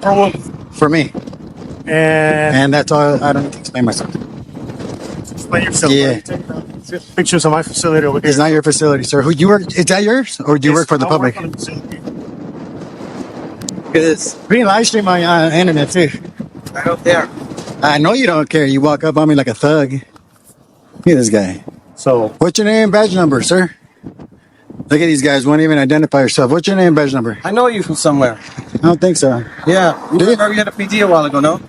For me. And that's all. I don't need to explain myself. Explain yourself. Yeah. Pictures of my facility over here. It's not your facility, sir. Who you work? Is that yours, or do you work for the public? Because we live stream on internet too. I don't care. I know you don't care. You walk up on me like a thug. Look at this guy. So, What's your name, badge number, sir? Look at these guys. Won't even identify yourself. What's your name, badge number? I know you from somewhere. I don't think so. Yeah. You remember we had a PD a while ago, no?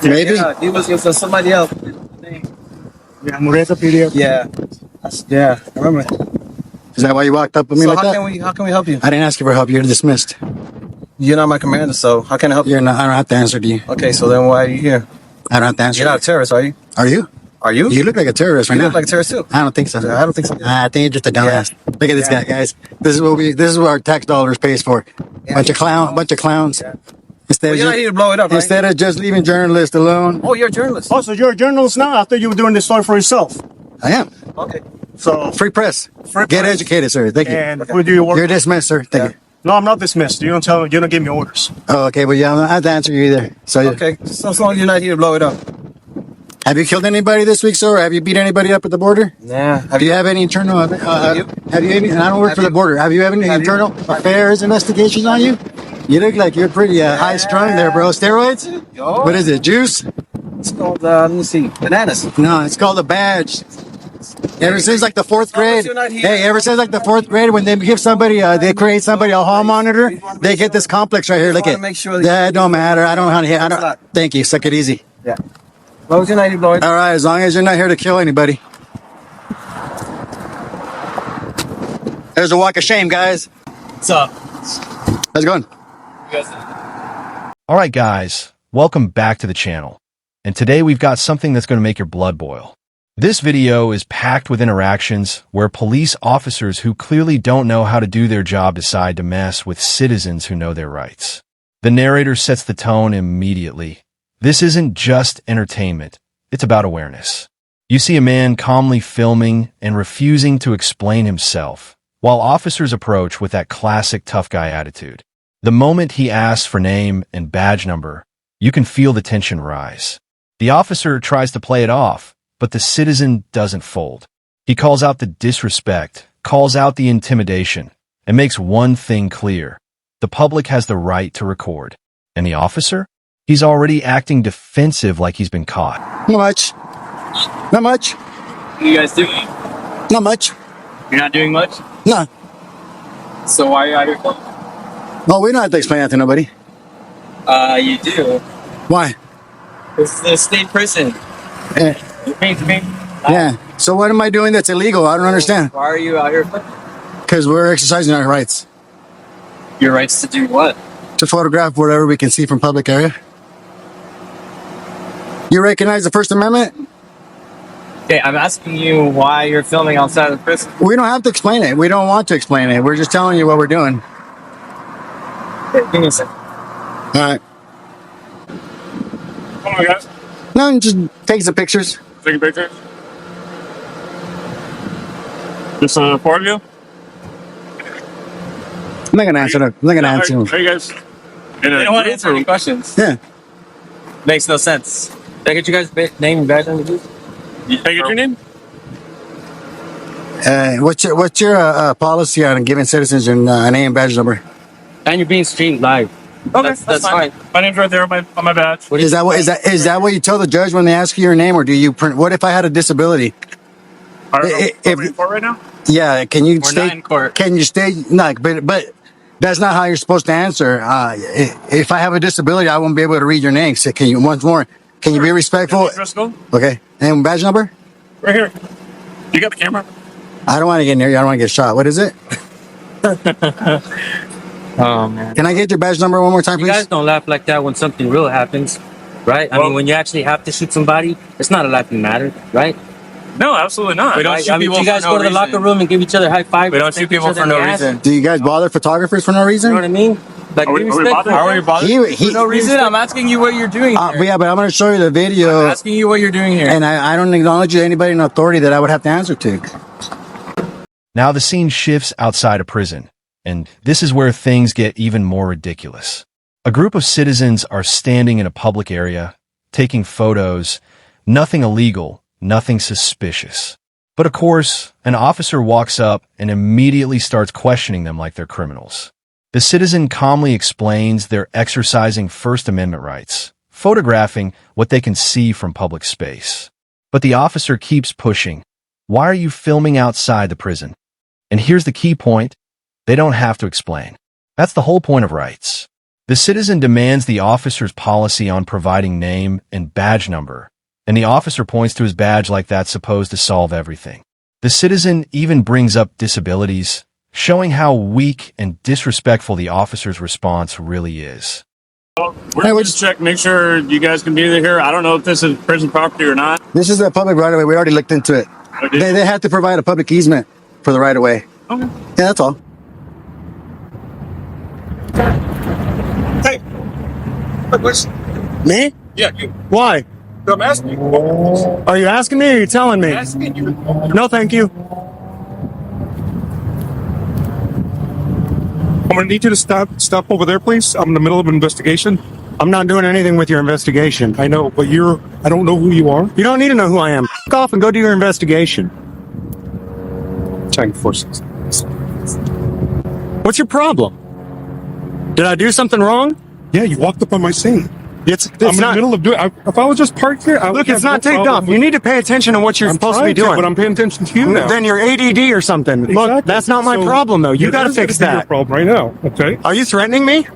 Maybe. Yeah, he was for somebody else. yeah, Mureta PDF. Yeah. Yeah, I remember. Is that why you walked up with me So like how that? can we help you? I didn't ask you for help. You're dismissed. You're not my commander, so how can I help you? You're not. I don't have to answer to you. Okay, so then why are you here? I don't have to answer. You're not a terrorist, are you? Are you? Are you? You look like a terrorist right You now. look like a terrorist too. I don't think so. I don't think so. I think you're just a dumbass. Look at this guy, guys. This is what our tax dollars pays for. Bunch of clowns. Yeah. Instead Well, of you're not just, here to blow it up, right? instead of just leaving journalists alone. Oh, you're a journalist. Oh, so you're a journalist now? I thought you were doing this story for yourself. I am. Okay. So, Free press. Free Get press. educated, sir. Thank you. and who do you work You're with? dismissed, sir. Thank you. No, I'm not dismissed. You don't tell me. You don't give me orders. Oh, okay. Well, yeah, I don't have to answer you either. So, Okay. So as long as you're not here to blow it up. have you killed anybody this week, sir? Or have you beat anybody up at the border? Nah. Do you have any internal? Have you any? And I don't work for the border. Have you any internal affairs investigations on you? You look like you're pretty high strung there, bro. Steroids? Yo. What is it? Juice? It's called, let me see, bananas. No, it's called a badge. Ever since like the fourth grade, you're not here. hey, ever since like the fourth grade, when they give somebody, they create somebody a hall monitor, they get this complex right here. Look wanna at make sure that. Don't matter. I don't. I don't. Thank you. Suck it easy. Yeah. As long as you're not here to blow it up. All right, as long as you're not here to kill anybody. There's a walk of shame, guys. What's up? How's it going? All right, guys, welcome back to the channel. And today we've got something that's going to make your blood boil. This video is packed with interactions where police officers who clearly don't know how to do their job decide to mess with citizens who know their rights. The narrator sets the tone immediately. This isn't just entertainment. It's about awareness. You see a man calmly filming and refusing to explain himself, while officers approach with that classic tough guy attitude. The moment he asks for name and badge number, you can feel the tension rise. The officer tries to play it off, but the citizen doesn't fold. He calls out the disrespect, calls out the intimidation, and makes one thing clear. The public has the right to record. And the officer? He's already acting defensive like he's been caught. Not much. Not much. What are you guys doing? Not much. You're not doing much? No. So why are you out here? Well, we don't have to explain that to nobody. You do. Why? It's the state prison. Eh, You're paying to me. yeah. So what am I doing that's illegal? I don't understand. Why are you out here? Because we're exercising our rights Your rights to do what? to photograph whatever we can see from public area. You recognize the First Amendment? Okay, I'm asking you why you're filming outside of the prison. We don't have to explain it. We don't want to explain it. We're just telling you what we're doing. Okay, give me a second. All right. Come on, guys. No, just take some pictures. Taking pictures. Just four of you? I'm not gonna answer. I'm not gonna answer. Are you guys? They don't want to answer any questions. Yeah. Makes no sense. Can I get you guys' name and badge number, please? Can I get your name? What's your policy on giving citizens your name and badge number? And you're being streamed live. Okay, That's fine. My name's right there on my badge. What Is that what you tell the judge when they ask you your name, or do you print? What if I had a disability? Are we if- in court right now? Yeah, can you We're state? not in court. Can you state? No, but that's not how you're supposed to answer. If I have a disability, I won't be able to read your name. So can you once more? Can you be respectful? Driscoll? Okay. And badge number? Right here. You got the camera? I don't want to get near you. I don't want to get shot. What is it? Oh, man. Can I get your badge number one more time, You please? guys don't laugh like that when something real happens, right? I Well- mean, when you actually have to shoot somebody, it's not a laughing matter, right? No, absolutely not. We don't Right? shoot I mean, people you guys for no go to the reason. locker room and give each other high five. We don't shoot people for no reason. Do you guys bother photographers for no You know reason? what I mean? Like, Are we be respectful. bothering? Are we bothered? He- For no reason? I'm asking you what you're doing here. yeah, but I'm going to show you the video, I'm asking you what you're doing here. and I don't acknowledge anybody in authority that I would have to answer to. Now the scene shifts outside a prison, and this is where things get even more ridiculous. A group of citizens are standing in a public area, taking photos, nothing illegal, nothing suspicious. But of course, an officer walks up and immediately starts questioning them like they're criminals. The citizen calmly explains they're exercising First Amendment rights, photographing what they can see from public space. But the officer keeps pushing. Why are you filming outside the prison? And here's the key point. They don't have to explain. That's the whole point of rights. The citizen demands the officer's policy on providing name and badge number, and the officer points to his badge like that's supposed to solve everything. The citizen even brings up disabilities, showing how weak and disrespectful the officer's response really is. We're going to check, make sure you guys can be here. I don't know if this is prison property or not. This is a public right of way. We already looked into it. They have to provide a public easement for the right of way. Okay. Yeah, that's all. Hey. Me? Yeah, you. Why? I'm asking you. Are you asking me or are you telling me? I'm asking you. No, thank you. I'm gonna need you to stop over there, please. I'm in the middle of an investigation. I'm not doing anything with your investigation. I know, but I don't know who you are. You don't need to know who I am. F*** off and go do your investigation. Trying to force this. What's your problem? Did I do something wrong? Yeah, you walked up on my scene. It's I'm in the not. middle of doing. If I was just parked here, I would Look, have it's not no taped problem off. with- You need to pay attention to what you're I'm supposed to be trying doing. but I'm paying attention to you now. Then you're ADD or something. Look, Exactly. that's not my So, problem, though. You it got to is gonna fix be your that. problem right now. Okay. Are you threatening me?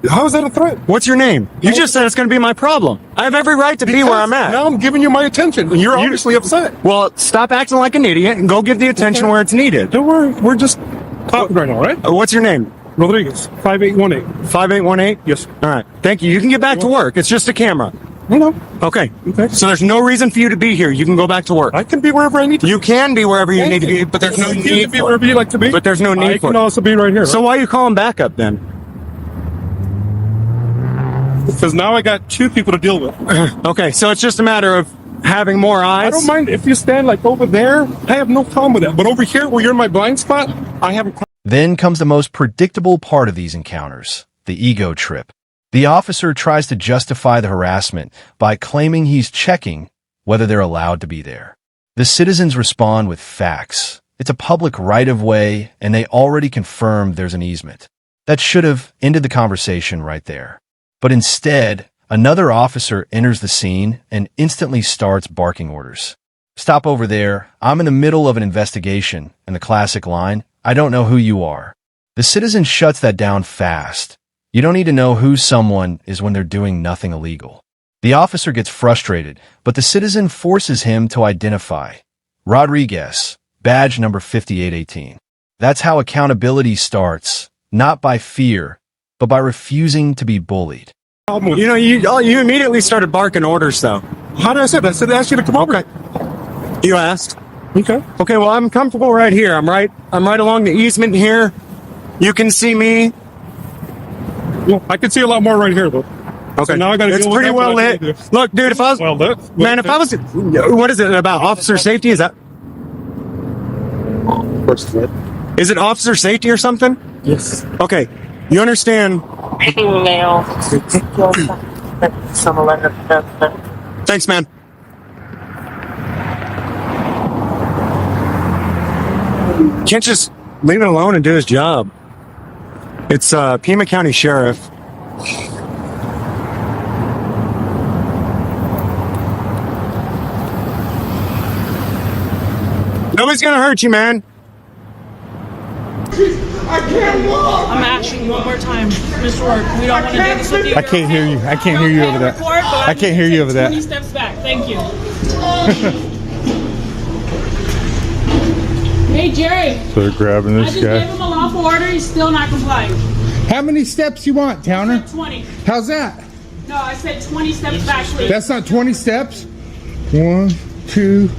How is that a threat? What's your name? You just said it's going to be my problem. I have every right to be where I'm at. Now I'm giving you my attention. You're obviously upset. Well, stop acting like an idiot and go give the attention Okay. where it's needed. Don't worry. We're just talking right now, right? What's your name? Rodriguez, 5818. 5818? Yes. All right. Thank you. You can get back to work. It's just a camera. I know. Okay. Okay. So there's no reason for you to be here. You can go back to work. I can be wherever I need to. You can be wherever you need to be, but there's no You need can be for wherever it. you like to be. But there's no need I for can it. also be right here. So why are you calling backup then? Because now I got two people to deal with. Okay, so it's just a matter of having more eyes. I don't mind if you stand like over there. I have no problem with that. But over here, where you're in my blind spot, I have a problem. Then comes the most predictable part of these encounters, the ego trip. The officer tries to justify the harassment by claiming he's checking whether they're allowed to be there. The citizens respond with facts. It's a public right-of-way, and they already confirmed there's an easement. That should have ended the conversation right there. But instead, another officer enters the scene and instantly starts barking orders. Stop over there. I'm in the middle of an investigation, and the classic line, I don't know who you are. The citizen shuts that down fast. You don't need to know who someone is when they're doing nothing illegal. The officer gets frustrated, but the citizen forces him to identify. Rodriguez, badge number 5818. That's how accountability starts, not by fear, but by refusing to be bullied. You know, you immediately started barking orders, though. How did I say that? I said I asked you to come over. You asked. Okay. Okay, well, I'm comfortable right here. I'm right along the easement here. You can see me. Well, I can see a lot more right here, though. Okay. So now I got to. It's pretty well lit. Look, dude, if I was, Well lit. man, if I was, what is it about officer safety? Is that? Is it officer safety or something? Yes. Okay, you understand? Thanks, man. Can't just leave it alone and do his job. It's Pima County Sheriff. Nobody's gonna hurt you, man. I'm asking you one more time, Mr. Work. We don't want to do this with you. I can't hear you. I can't hear you over that. I can't hear you over that. 20 steps back. Thank you. Hey, Jerry. So they're grabbing I this just gave guy. him a lawful order. He's still not complying. How many steps you want, Towner? 20. How's that? No, I said 20 steps back, please. That's not 20 steps. 1, 2,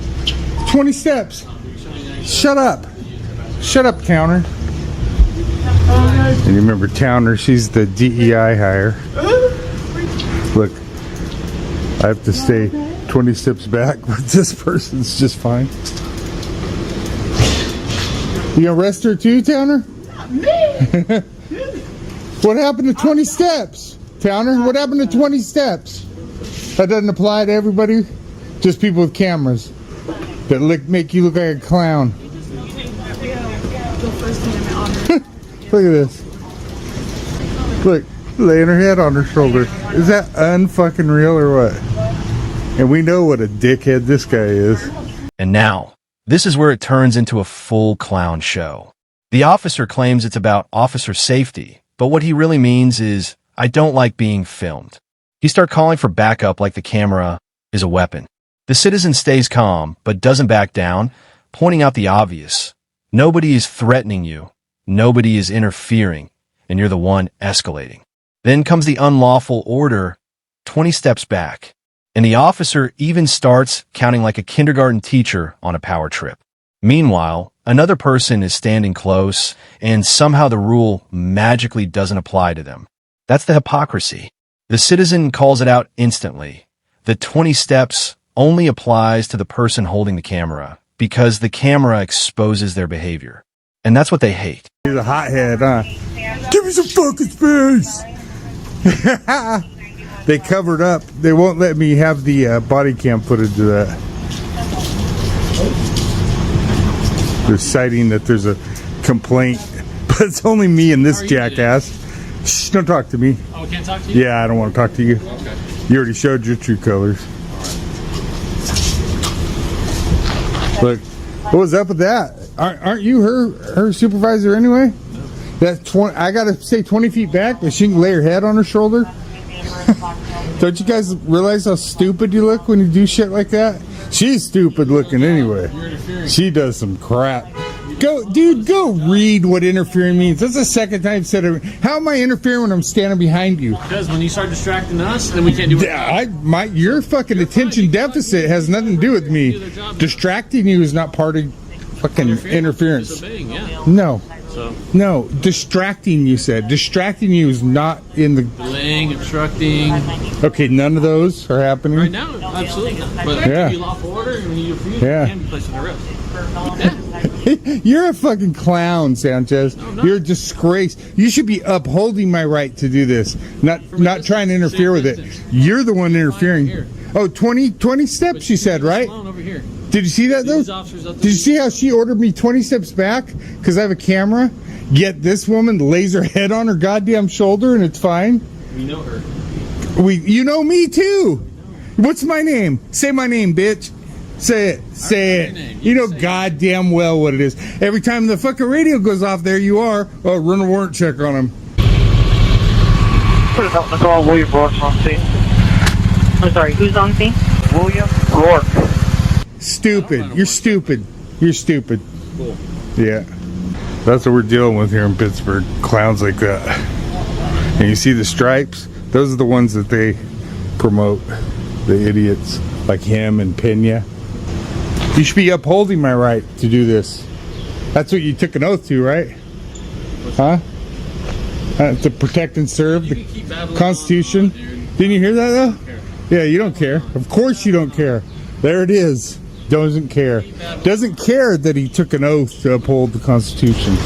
20 steps. Shut up. Shut up, Towner. And you remember Towner, she's the DEI hire. Look, I have to stay 20 steps back, but this person's just fine. You gonna arrest her too, Towner? Me? What happened to 20 steps? Towner? What happened to 20 steps? That doesn't apply to everybody? Just people with cameras that make you look like a clown. Look at this. Look, laying her head on her shoulder. Is that unfucking real or what? And we know what a dickhead this guy is. And now, this is where it turns into a full clown show. The officer claims it's about officer safety, but what he really means is, I don't like being filmed. He starts calling for backup like the camera is a weapon. The citizen stays calm, but doesn't back down, pointing out the obvious. Nobody is threatening you. Nobody is interfering, and you're the one escalating. Then comes the unlawful order, 20 steps back. And the officer even starts counting like a kindergarten teacher on a power trip. Meanwhile, another person is standing close, and somehow the rule magically doesn't apply to them. That's the hypocrisy. The citizen calls it out instantly. The 20 steps only applies to the person holding the camera, because the camera exposes their behavior. And that's what they hate. He's a hothead, huh? Give me some fucking space! They covered up. They won't let me have the body cam footage of that. They're citing that there's a complaint, but it's only me and this jackass. Shh, don't talk to me. Oh, we can't talk to you? Yeah, I don't want to talk to you. Okay. You already showed your true colors. Look, what was up with that? Aren't you her supervisor anyway? That's 20. I gotta stay 20 feet back, but she can lay her head on her shoulder. Don't you guys realize how stupid you look when you do shit like that? She's stupid looking anyway. She does some crap. Go read what interfering means. That's the second time I've said it. How am I interfering when I'm standing behind you? Because when you start distracting us, then we can't do it. Your fucking attention deficit has nothing to do with me. Distracting you is not part of fucking interference. No. No, distracting, you said. Distracting you is not in the... Delaying, obstructing. Okay, none of those are happening? Right now, absolutely not. But if you lawful order and you refuse, you can be placed on arrest. You're a fucking clown, Sanchez. No, you're a disgrace. You should be upholding my right to do this, not trying to interfere with it. You're the one interfering. Oh, 20 steps, you said, right? Over here. Did you see that, though? Did you see how she ordered me 20 steps back because I have a camera? Yet this woman lays her head on her goddamn shoulder and it's fine? We know her. You know me, too. What's my name? Say my name, bitch. Say it. Say it. You know goddamn well what it is. Every time the fucking radio goes off, there you are. Oh, run a warrant check on him. Put it up in the call, William Rourke's on scene. I'm sorry, who's on scene? William Rourke. Stupid. You're stupid. You're stupid. Cool. Yeah. That's what we're dealing with here in Pittsburgh. Clowns like that. And you see the stripes? Those are the ones that they promote. The idiots like him and Pena. You should be upholding my right to do this. That's what you took an oath to, right? Huh? To protect and serve the Constitution. Didn't you hear that, though? Yeah, you don't care. Of course you don't care. There it is. Doesn't care. Doesn't care that he took an oath to uphold the Constitution.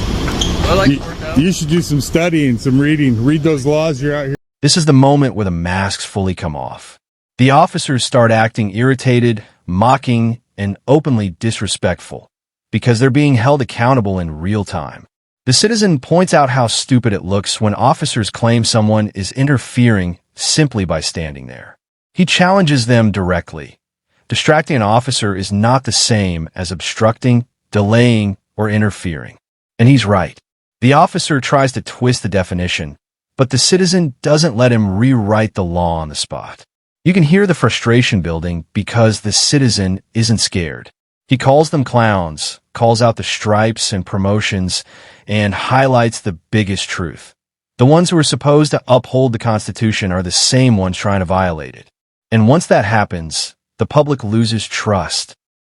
You should do some studying, some reading. Read those laws you're out here. This is the moment where the masks fully come off. The officers start acting irritated, mocking, and openly disrespectful because they're being held accountable in real time. The citizen points out how stupid it looks when officers claim someone is interfering simply by standing there. He challenges them directly. Distracting an officer is not the same as obstructing, delaying, or interfering. And he's right. The officer tries to twist the definition, but the citizen doesn't let him rewrite the law on the spot. You can hear the frustration building because the citizen isn't scared. He calls them clowns, calls out the stripes and promotions, and highlights the biggest truth. The ones who are supposed to uphold the Constitution are the same ones trying to violate it. And once that happens, the public loses trust,